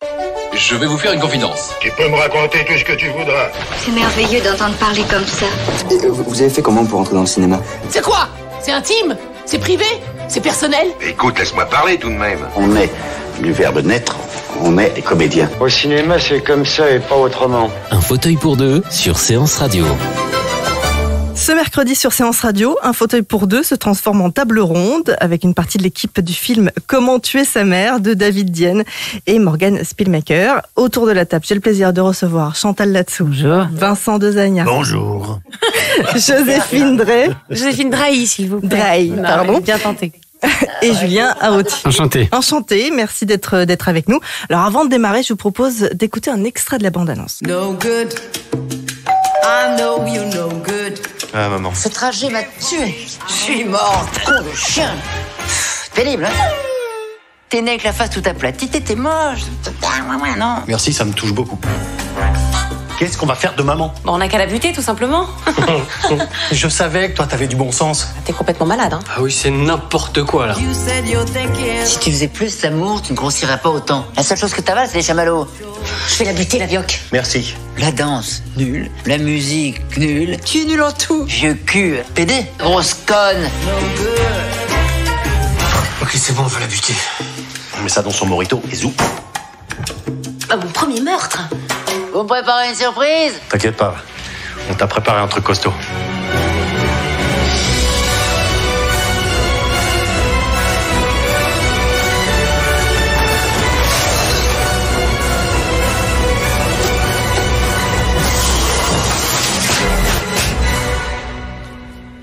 Je vais vous faire une confidence. Tu peux me raconter tout ce que tu voudras. C'est merveilleux d'entendre parler comme ça. Et, vous avez fait comment pour entrer dans le cinéma? C'est quoi? C'est intime? C'est privé? C'est personnel? Écoute, laisse-moi parler tout de même. On est du verbe naître, on est des comédiens. Au cinéma, c'est comme ça et pas autrement. Un fauteuil pour deux sur Séance Radio. Ce mercredi sur Séance Radio, un fauteuil pour deux se transforme en table ronde avec une partie de l'équipe du film Comment tuer sa mère de David Dienne et Morgan Spielmaker. Autour de la table, j'ai le plaisir de recevoir Chantal Latsou, bonjour. Vincent Dezagna, bonjour, Joséphine Drey, Joséphine Drahi, s'il vous plaît. Drahi, pardon. Bien tenté. Et Julien Aoti. Enchanté. Enchanté, merci d'être avec nous. Alors avant de démarrer, je vous propose d'écouter un extrait de la bande-annonce. No good. I know you no good. Ah, maman. Ce trajet m'a tué. Je suis morte. Con de chien. Pénible, hein? T'es né avec la face toute aplatie, t'étais moche. Non. Merci, ça me touche beaucoup. Qu'est-ce qu'on va faire de maman? Bon, on n'a qu'à la buter, tout simplement. Je savais que toi, t'avais du bon sens. T'es complètement malade, hein. Ah oui, c'est n'importe quoi, là. Si tu faisais plus l'amour, tu ne grossirais pas autant. La seule chose que t'avales, c'est les chamallows. Je vais la buter, la bioque. Merci. La danse, nulle. La musique, nulle. Tu es nul en tout. Vieux cul, pédé, grosse conne. Ok, c'est bon, on va la buter. On met ça dans son morito et zou. Ah, mon premier meurtre. Vous me préparez une surprise? T'inquiète pas, on t'a préparé un truc costaud.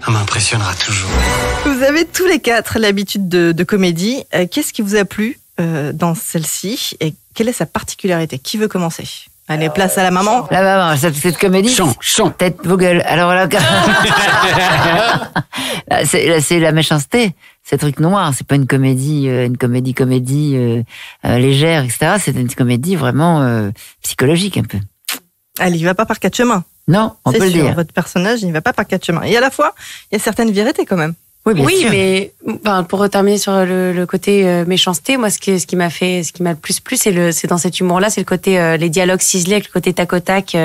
Ça m'impressionnera toujours. Vous avez tous les quatre l'habitude de comédie. Qu'est-ce qui vous a plu dans celle-ci et quelle est sa particularité? Qui veut commencer? Allez, place à la maman. La maman, cette comédie. Chant. Tête vos gueules. Alors là, c'est la méchanceté. C'est un truc noir. C'est pas une comédie légère, etc. C'est une comédie vraiment psychologique un peu. Elle y va pas par quatre chemins. Non, on peut le dire. Votre personnage, il n'y va pas par quatre chemins. Et à la fois, il y a certaines vérités quand même. Oui, bien sûr. Mais pour terminer sur le côté méchanceté, moi, ce qui m'a le plus plu, c'est dans cet humour-là, c'est le côté les dialogues ciselés, avec le côté tac au tac,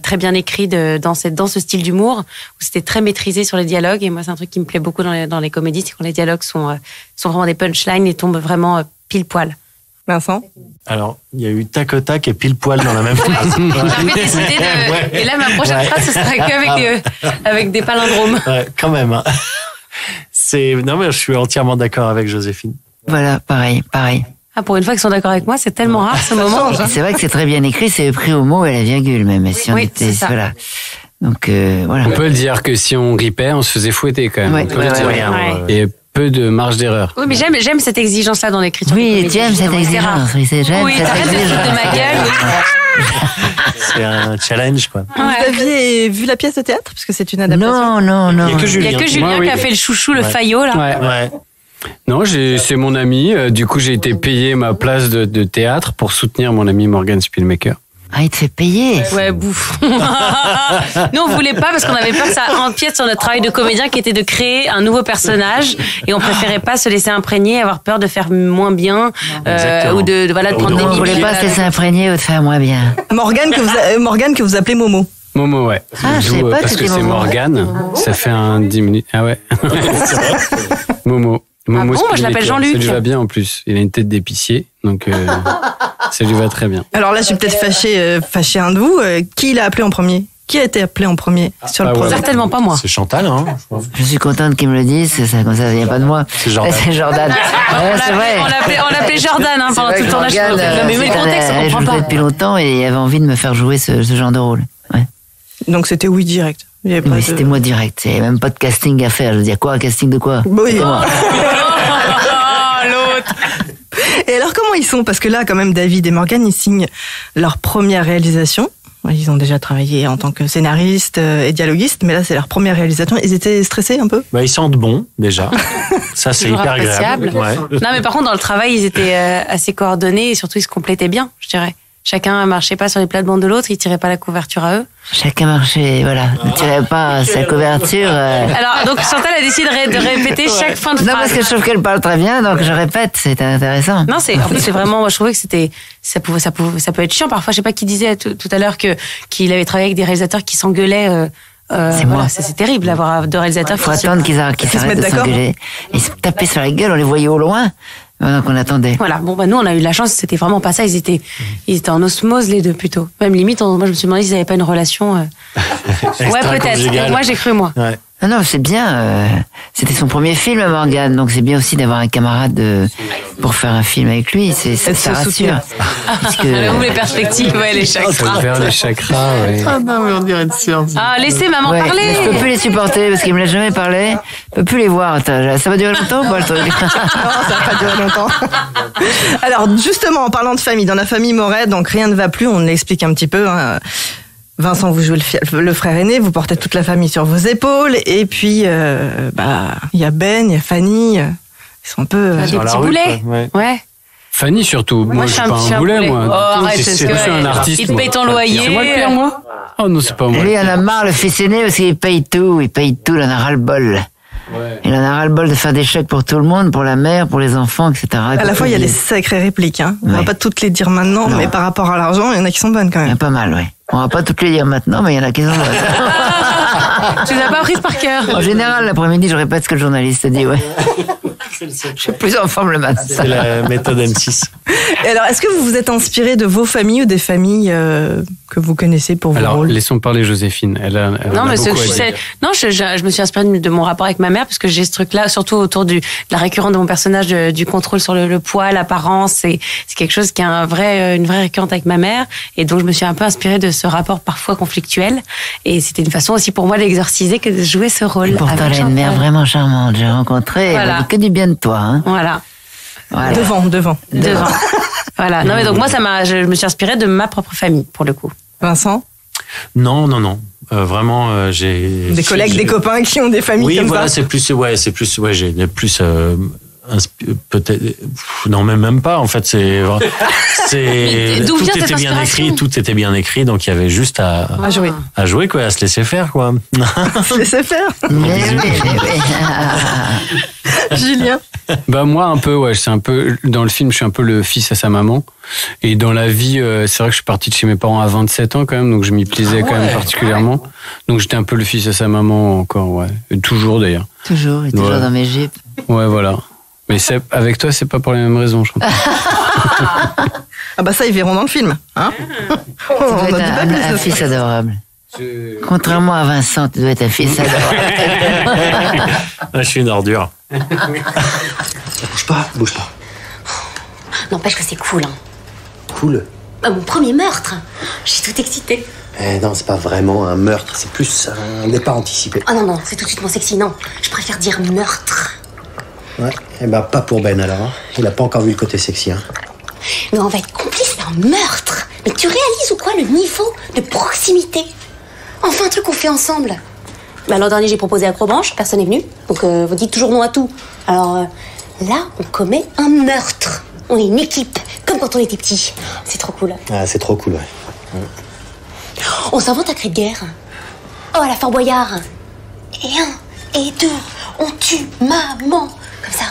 très bien écrit dans ce style d'humour où c'était très maîtrisé sur les dialogues. Et moi, c'est un truc qui me plaît beaucoup dans les comédies, c'est quand les dialogues sont vraiment des punchlines et tombent vraiment pile poil. Vincent? Alors, il y a eu tac au tac et pile poil dans la même phrase. J'avais décidé de... Et là, ma prochaine phrase, ce sera qu'avec des palindromes. Ouais, quand même. Hein. Non, mais je suis entièrement d'accord avec Joséphine. Voilà, pareil. Ah, pour une fois qu'ils sont d'accord avec moi, c'est tellement rare ce moment. C'est vrai que c'est très bien écrit, c'est pris au mot et à la virgule même. Et si on était, c'est ça. Voilà. Donc voilà. On peut le dire que si on ripait, on se faisait fouetter quand même. Ouais, on peut le dire. ouais. Et peu de marge d'erreur. Oui, mais j'aime cette exigence-là dans l'écriture. Oui, j'aime cette exigence. Oui, t'arrêtes de foutre de ma gueule. C'est un challenge, quoi. Vous aviez vu la pièce de théâtre? Parce que c'est une adaptation. Non. Il n'y a que Julien. Il y a que Julien qui a fait le chouchou, le faillot, là. Ouais. Non, c'est mon ami. Du coup, j'ai été payer ma place de théâtre pour soutenir mon ami Morgan Spielmaker. Ah, il te fait payer. Ouais, bouffe. Nous, on voulait pas parce qu'on avait peur que ça empiète sur notre travail de comédien qui était de créer un nouveau personnage et on préférait pas se laisser imprégner, avoir peur de faire moins bien ou de prendre des On voulait pas se laisser imprégner ou de faire moins bien. Morgane que vous appelez Momo. Momo, ouais. Ah, je sais pas parce que c'est Momo. Morgane. Ça fait 10 minutes. Ah ouais. Momo. Ah bon, moi je l'appelle Jean-Luc. Ça lui va bien en plus. Il a une tête d'épicier, donc ça lui va très bien. Alors là, je vais peut-être fâcher un de vous. Qui l'a appelé en premier? Qui a été appelé en premier sur le projet? Certainement pas moi. C'est Chantal, hein. Je suis contente qu'ils me le disent, comme ça vient pas de moi. C'est Jordan. C'est Jordan. C'est vrai. On l'appelait Jordan pendant tout le tournage. Mais le contexte, on je comprend le pas. fais depuis longtemps et il avait envie de me faire jouer ce genre de rôle. Ouais. Donc c'était oui direct. Mais c'était moi direct. Il n'y avait même pas de casting à faire. Je veux dire, quoi, un casting de quoi? Oui. L'autre. Et alors comment ils sont? Parce que là, quand même, David et Morgane, ils signent leur première réalisation. Ils ont déjà travaillé en tant que scénaristes et dialoguistes, mais là, c'est leur première réalisation. Ils étaient stressés un peu? Ils sentent bon, déjà. Ça, c'est hyper agréable. Ouais. Non, mais par contre, dans le travail, ils étaient assez coordonnés et surtout, ils se complétaient bien, je dirais. Chacun marchait pas sur les plates-bandes de l'autre, ils tiraient pas la couverture à eux. Chacun marchait, voilà, ne tirait pas sa couverture. Alors, donc Chantal a décidé de répéter chaque fin de phrase. Non, parce que je trouve qu'elle parle très bien, donc je répète, c'est intéressant. Non, en plus, c'est vraiment, moi, je trouvais que ça peut être chiant. Parfois, je sais pas qui disait tout à l'heure qu'il avait travaillé avec des réalisateurs qui s'engueulaient. C'est moi. C'est terrible d'avoir deux réalisateurs faut attendre qu'ils s'arrêtent de s'engueuler. Ils se tapaient sur la gueule, on les voyait au loin. Donc on attendait. Voilà, bon nous on a eu de la chance, c'était vraiment pas ça, ils étaient en osmose les deux plutôt. Même limite, moi je me suis demandé s'ils avaient pas une relation. Ouais, peut-être. Moi j'ai cru moi. Ouais. Non, c'est bien. C'était son premier film, Morgane, donc c'est bien aussi d'avoir un camarade pour faire un film avec lui. Ça rassure. Ou les perspectives, ouais, les chakras. Vers les chakras, ouais. Ah non, mais on dirait une séance. Ah, laissez maman parler. Je peux plus les supporter parce qu'il me l'a jamais parlé. Je peux plus les voir. Ça va durer longtemps ou pas le truc? Non, ça va pas durer longtemps. Alors, justement, en parlant de famille, dans la famille Moret, donc rien ne va plus, on l'explique un petit peu, hein. Vincent, vous jouez le frère aîné, vous portez toute la famille sur vos épaules, et puis il y a Ben, il y a Fanny, ils sont un peu des petits boulets. Ouais. Fanny surtout. Moi je suis pas un boulet, moi. Oh, arrête, c'est un artiste. Il te paye ton loyer. C'est moi le pire, moi. Oh non, c'est pas moi. Lui, il en a marre, le fils aîné, parce qu'il paye tout, il en a ras-le-bol. Ouais. Il en a ras-le-bol de faire des chèques pour tout le monde, pour la mère, pour les enfants, etc. À la fois, il y a des sacrées répliques, hein. On va pas toutes les dire maintenant, mais par rapport à l'argent, il y en a qui sont bonnes quand même. Il y en a pas mal, oui. On va pas toutes les dire maintenant, mais il y en a qui sont bonnes. Tu les as pas apprises par cœur. En général, l'après-midi, je répète ce que le journaliste dit, ouais. Je suis plus en forme le matin. C'est la méthode M6. Et alors, est-ce que vous vous êtes inspiré de vos familles ou des familles que vous connaissez pour vos rôles? Laissons parler Joséphine. Non, mais je me suis inspirée de mon rapport avec ma mère, parce que j'ai ce truc-là, surtout autour de la récurrence de mon personnage, du contrôle sur le poids, l'apparence. C'est quelque chose qui est une vraie récurrence avec ma mère. Et donc, je me suis un peu inspirée de ce rapport parfois conflictuel. Et c'était une façon aussi pour moi d'exorciser que de jouer ce rôle. Et pourtant, elle a une mère vraiment charmante. J'ai rencontré, elle m'a dit que du bien de toi, hein. Voilà. Devant. Voilà. Non, mais donc moi, je me suis inspirée de ma propre famille, pour le coup. Vincent? Non. Vraiment, j'ai des collègues, des copains qui ont des familles comme ça. C'est plus, j'ai plus. Peut-être non, même pas en fait, tout était bien écrit, donc il y avait juste à jouer quoi, à se laisser faire quoi. Se laisser faire. Julien? Moi un peu, ouais, c'est un peu dans le film, je suis un peu le fils à sa maman, et dans la vie c'est vrai que je suis parti de chez mes parents à 27 ans quand même, donc je m'y plaisais quand même particulièrement, donc j'étais un peu le fils à sa maman encore, ouais, et toujours d'ailleurs. Toujours dans mes jupes. Ouais, voilà. Mais avec toi, c'est pas pour les mêmes raisons, je crois. Ah bah ça, ils verront dans le film. Hein on a un fils adorable. Contrairement à Vincent, tu dois être un fils adorable. Je suis une ordure. Bouge pas. N'empêche que c'est cool, hein. Cool? Mon premier meurtre. Je suis toute excitée. Non, c'est pas vraiment un meurtre, c'est plus un départ anticipé. Oh non, c'est tout de suite moins sexy, non. Je préfère dire meurtre. Ouais, pas pour Ben alors. Il a pas encore vu le côté sexy, hein. Mais on va être complice d'un meurtre. Mais tu réalises ou quoi le niveau de proximité? Enfin, un truc qu'on fait ensemble. L'an dernier, j'ai proposé Acrobranche, personne n'est venu. Donc, vous dites toujours non à tout. Alors, là, on commet un meurtre. On est une équipe, comme quand on était petit. C'est trop cool. Ah, c'est trop cool, ouais. On s'invente un cri de guerre. Oh, à la Fort Boyard. Et 1, et 2, on tue maman. Comme ça.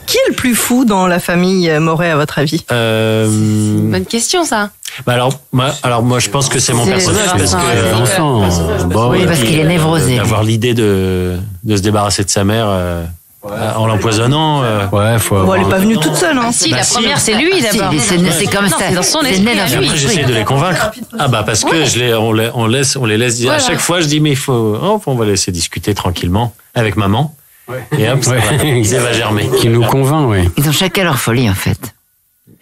Qui est le plus fou dans la famille Moret, à votre avis? Bonne question, ça. Alors moi, je pense que c'est mon personnage, parce que oui, parce qu'il est névrosé. D'avoir l'idée de se débarrasser de sa mère en l'empoisonnant. Elle est pas venue toute seule, hein. Si, la première, c'est lui d'abord. C'est comme ça. C'est dans son esprit. Après, j'essaie de les convaincre. Parce que on les laisse dire. À chaque fois, je dis mais on va laisser discuter tranquillement avec maman. Et hop, ça va germer. Qui nous convainc, oui. Ils ont chacun leur folie, en fait.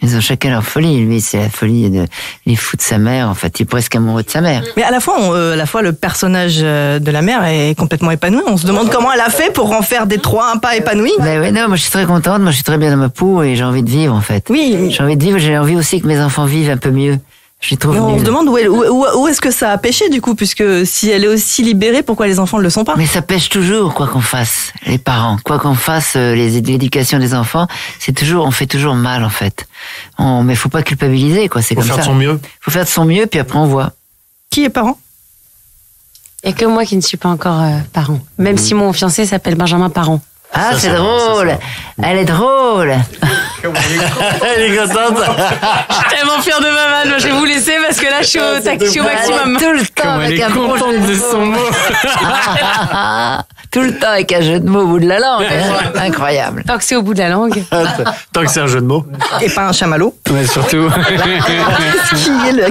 Lui, c'est la folie il est fou de sa mère, en fait. Il est presque amoureux de sa mère. Mais à la fois, le personnage de la mère est complètement épanoui. On se demande comment elle a fait pour en faire des trois un pas épanoui. Non, moi, je suis très contente. Moi, je suis très bien dans ma peau et j'ai envie de vivre, en fait. Oui. J'ai envie de vivre. J'ai envie aussi que mes enfants vivent un peu mieux. Je les trouve On se nuls. demande où est-ce que ça a pêché du coup, puisque si elle est aussi libérée, pourquoi les enfants ne le sont pas? Mais ça pêche toujours, quoi qu'on fasse, les parents. Quoi qu'on fasse, l'éducation des enfants, on fait toujours mal, en fait. Mais faut pas culpabiliser, quoi, c'est comme ça. Faut faire de son mieux. Faut faire de son mieux, puis après on voit. Qui est parent? Il n'y a que moi qui ne suis pas encore parent. Même si mon fiancé s'appelle Benjamin Parent. Ah, c'est drôle. Elle est drôle. Elle est contente. Je suis tellement fière de ma vanne. Je vais vous laisser parce que là, je suis au maximum. Tout le temps Comme elle avec est un gros contente jeu de son mot. Tout le temps avec un jeu de mots au bout de la langue. Incroyable. Tant que c'est au bout de la langue. Tant que c'est un jeu de mots. Et pas un chamallow. Ouais, surtout.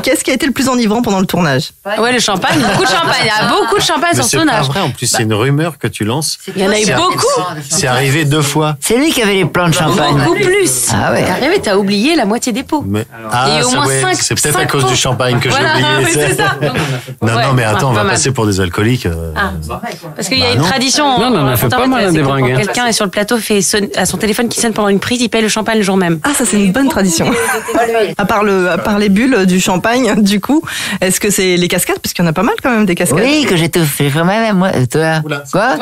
Qu'est-ce qui a été le plus enivrant pendant le tournage? Ouais, le champagne. Beaucoup de champagne. Il y a beaucoup de champagne Mais sur ce c'est pas tournage. vrai, en plus, c'est une rumeur que tu lances. Il y en a eu beaucoup. C'est arrivé 2 fois. C'est lui qui avait les plans de champagne. Beaucoup plus. Ah ouais. T'es arrivé, t'as oublié la moitié des pots. Mais, Il y a eu au moins ouais, 5 c'est peut-être à cause du champagne que Voilà, j'ai oublié. oui, c'est ça. Non, Ouais, non, mais attends, on va pas mal. passer pour des alcooliques. Parce qu'il y a Bah une non. tradition. Non, on en a fait pas mal, c'est des quand bringues. quelqu'un est sur le plateau, à son téléphone qui sonne pendant une prise, il paye le champagne le jour même. Ah, ça c'est une bonne tradition. À part les bulles du champagne, du coup, est-ce que c'est les cascades? Parce qu'il y en a pas mal quand même des cascades. Oui, que j'ai tout fait moi-même, moi. Toi? Quoi?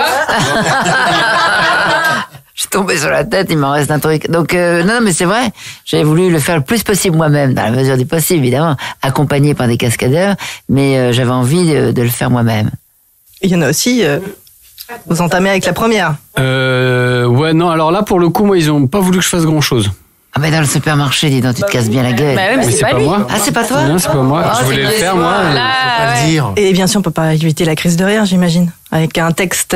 Je suis tombé sur la tête, il m'en reste un truc. Donc, non, mais c'est vrai, j'avais voulu le faire le plus possible moi-même, dans la mesure du possible, évidemment, accompagné par des cascadeurs, mais j'avais envie de le faire moi-même. Il y en a aussi, vous entamez avec la première. Ouais, non, alors là, pour le coup, moi, ils ont pas voulu que je fasse grand-chose. Ah, mais dans le supermarché, dis donc, tu te casses bien la gueule. Bah ouais, mais c'est pas lui. moi. Ah, c'est pas toi? Non, c'est pas moi. Je voulais le faire, moi. Là, ouais. Dire. Et bien sûr, on peut pas éviter la crise de rire, j'imagine. Avec un texte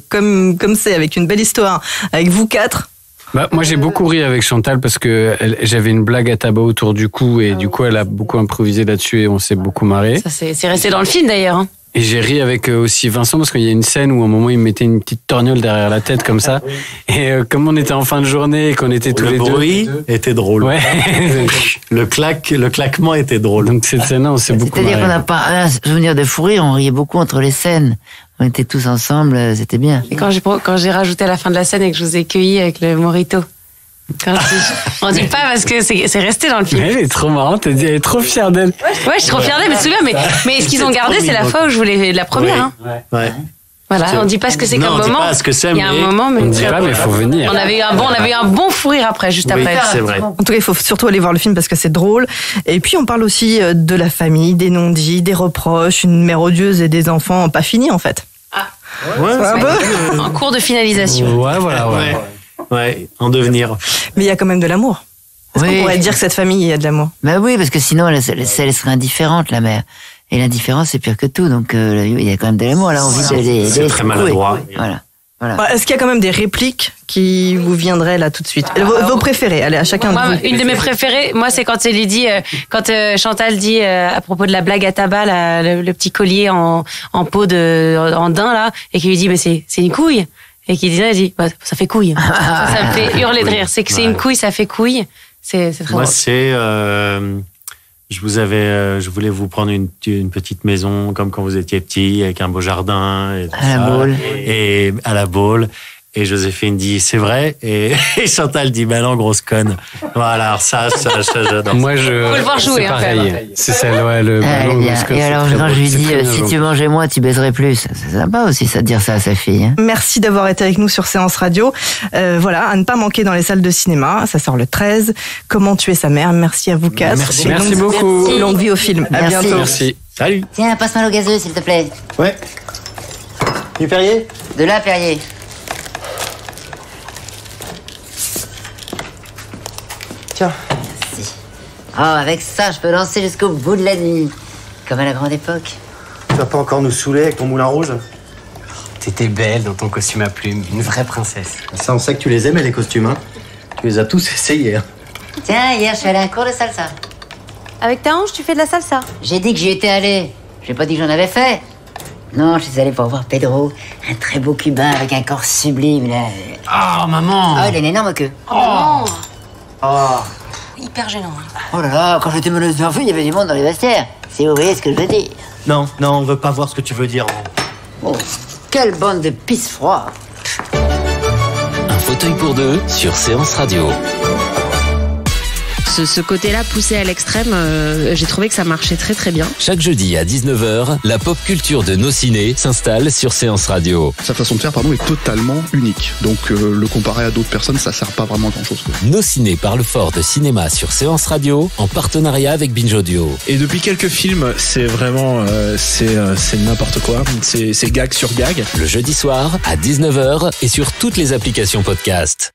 comme c'est, avec une belle histoire, avec vous 4. Bah, moi, j'ai beaucoup ri avec Chantal parce que j'avais une blague à tabac autour du cou et du coup, elle a beaucoup improvisé là-dessus et on s'est beaucoup marré. Ça, c'est resté dans le film d'ailleurs. Hein. Et j'ai ri avec aussi Vincent parce qu'il y a une scène où à un moment il me mettait une petite torgnole derrière la tête comme ça. Et comme on était en fin de journée et qu'on était tous les deux. Le bruit était drôle. Ouais. Le claquement était drôle. Donc cette scène-là, on s'est beaucoup marré. C'est-à-dire qu'on n'a pas un souvenir de fou rire, on riait beaucoup entre les scènes. On était tous ensemble, c'était bien. Et quand j'ai rajouté à la fin de la scène et que je vous ai cueilli avec le Morito. On dit pas parce que c'est resté dans le film. Elle est trop marrante, elle est trop fière d'elle. Ouais, je suis trop fière d'elle, mais tu te souviens, mais ce qu'ils ont gardé, c'est la fois où je voulais la première. Hein. Ouais. Voilà, on dit pas ce que c'est comme moment. On dit pas ce que c'est, il y a un moment, mais on dit pas, mais il faut venir. On avait eu un bon fou rire après, juste Oui, après. c'est vrai. En tout cas, il faut surtout aller voir le film parce que c'est drôle. Et puis, on parle aussi de la famille, des non-dits, des reproches, une mère odieuse et des enfants pas finis, en fait. Ouais, un peu. En cours de finalisation. Ouais, voilà, ouais. Ouais, en devenir. Mais il y a quand même de l'amour. Est-ce qu'on pourrait dire que cette famille, il y a de l'amour? Bah oui, parce que sinon, elle serait indifférente, la mère. Et l'indifférence, c'est pire que tout. Donc, il y a quand même de l'amour. Elle a envie de les C'est très maladroit. Voilà. Est-ce qu'il y a quand même des répliques qui vous viendraient là tout de suite? Vos préférés, allez, à chacun de vous. Une de mes préférées, moi, c'est quand elle dit, quand Chantal dit à propos de la blague à tabac, le petit collier en peau en daim là, et qui lui dit mais c'est une couille, et qui dit, elle dit bah, ça fait couille. Ça me fait hurler de rire. C'est que c'est une couille, ça fait couille. C'est très Moi, drôle. c'est je voulais vous prendre une petite maison comme quand vous étiez petit, avec un beau jardin et tout À la Baule. Et à la Baule. Et Joséphine dit c'est vrai, et Chantal dit bah non, grosse conne. Voilà, alors ça j'adore. Moi, Faut le voir jouer, c'est hein, pareil. C'est celle, ouais, le ballon. Bien. Et alors, quand je lui dis si tu mangeais moins, tu baiserais plus. C'est sympa aussi, ça, de dire ça à sa fille. Hein. Merci d'avoir été avec nous sur Séance Radio. Voilà, à ne pas manquer dans les salles de cinéma. Ça sort le 13. Comment tuer sa mère. Merci à vous 4. Merci beaucoup. Longue vie au film. À Merci. bientôt. Merci. Salut. Tiens, passe-moi l'eau gazeuse, s'il te plaît. Ouais. Du Perrier? De là, Perrier. Tiens. Merci. Oh, avec ça, je peux danser jusqu'au bout de la nuit. Comme à la grande époque. Tu vas pas encore nous saouler avec ton moulin rouge? T'étais belle dans ton costume à plumes, une vraie princesse. Ça, on sait que tu les aimais, les costumes, hein. Tu les as tous essayés, hein. Tiens, hier, je suis allé à un cours de salsa. Avec ta hanche, tu fais de la salsa? J'ai dit que j'y étais allé. J'ai pas dit que j'en avais fait. Non, je suis allé pour voir Pedro, un très beau cubain avec un corps sublime. Là. Oh, maman! Ah, il a une énorme queue. Oh. Oh. Hyper gênant. Hein. Oh là là, quand j'étais meneuse d'info, il y avait du monde dans les vestiaires. Si vous voyez ce que je veux dire. Non, on veut pas voir ce que tu veux dire. Oh, quelle bande de pisse froid. Un fauteuil pour deux sur Séance Radio. ce côté-là poussé à l'extrême, j'ai trouvé que ça marchait très très bien. Chaque jeudi à 19h, la pop culture de nos ciné s'installe sur Séance Radio. Sa façon de faire, est totalement unique. Donc le comparer à d'autres personnes, ça sert pas vraiment à grand-chose. Nos ciné parlent fort de cinéma sur Séance Radio en partenariat avec Binge Audio. Et depuis quelques films, c'est vraiment c'est n'importe quoi. C'est gag sur gag. Le jeudi soir à 19h et sur toutes les applications podcast.